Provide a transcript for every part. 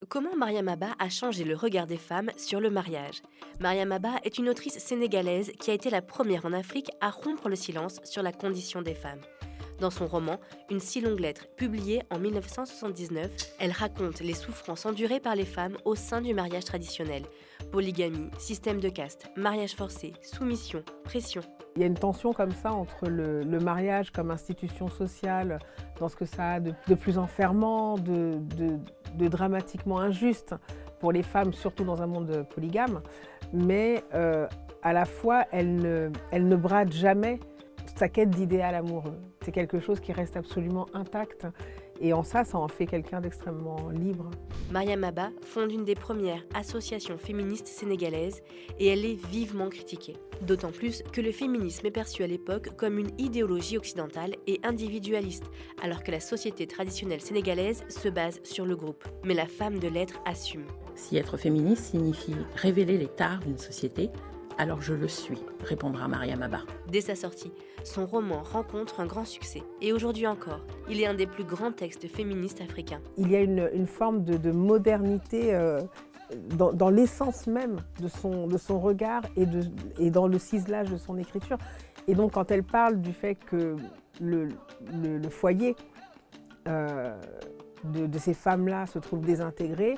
Comment Mariam Abba a changé le regard des femmes sur le mariage? Mariam Abba est une autrice sénégalaise qui a été la première en Afrique à rompre le silence sur la condition des femmes. Dans son roman Une si longue lettre, publié en 1979, elle raconte les souffrances endurées par les femmes au sein du mariage traditionnel. Polygamie, système de caste, mariage forcé, soumission, pression. Il y a une tension comme ça entre le mariage comme institution sociale, dans ce que ça a de plus enfermant, de dramatiquement injuste pour les femmes, surtout dans un monde polygame, mais à la fois elle ne brade jamais sa quête d'idéal amoureux. C'est quelque chose qui reste absolument intact et en ça en fait quelqu'un d'extrêmement libre. Mariam Abba fonde une des premières associations féministes sénégalaises et elle est vivement critiquée. D'autant plus que le féminisme est perçu à l'époque comme une idéologie occidentale et individualiste, alors que la société traditionnelle sénégalaise se base sur le groupe. Mais la femme de lettres assume. Si être féministe signifie révéler les tares d'une société, alors je le suis, répondra Mariam Abba. Dès sa sortie, son roman rencontre un grand succès. Et aujourd'hui encore, il est un des plus grands textes féministes africains. Il y a une forme de modernité dans l'essence même de son regard et dans le ciselage de son écriture. Et donc quand elle parle du fait que le foyer de ces femmes-là se trouve désintégré,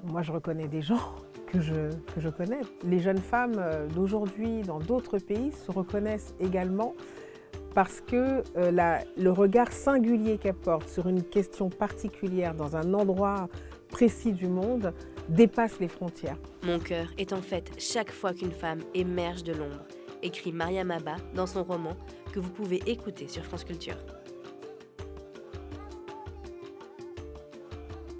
moi je reconnais des gens que je connais. Les jeunes femmes d'aujourd'hui dans d'autres pays se reconnaissent également parce que le regard singulier qu'elle porte sur une question particulière dans un endroit précis du monde dépasse les frontières. Mon cœur est en fête chaque fois qu'une femme émerge de l'ombre, écrit Mariam Abba dans son roman que vous pouvez écouter sur France Culture.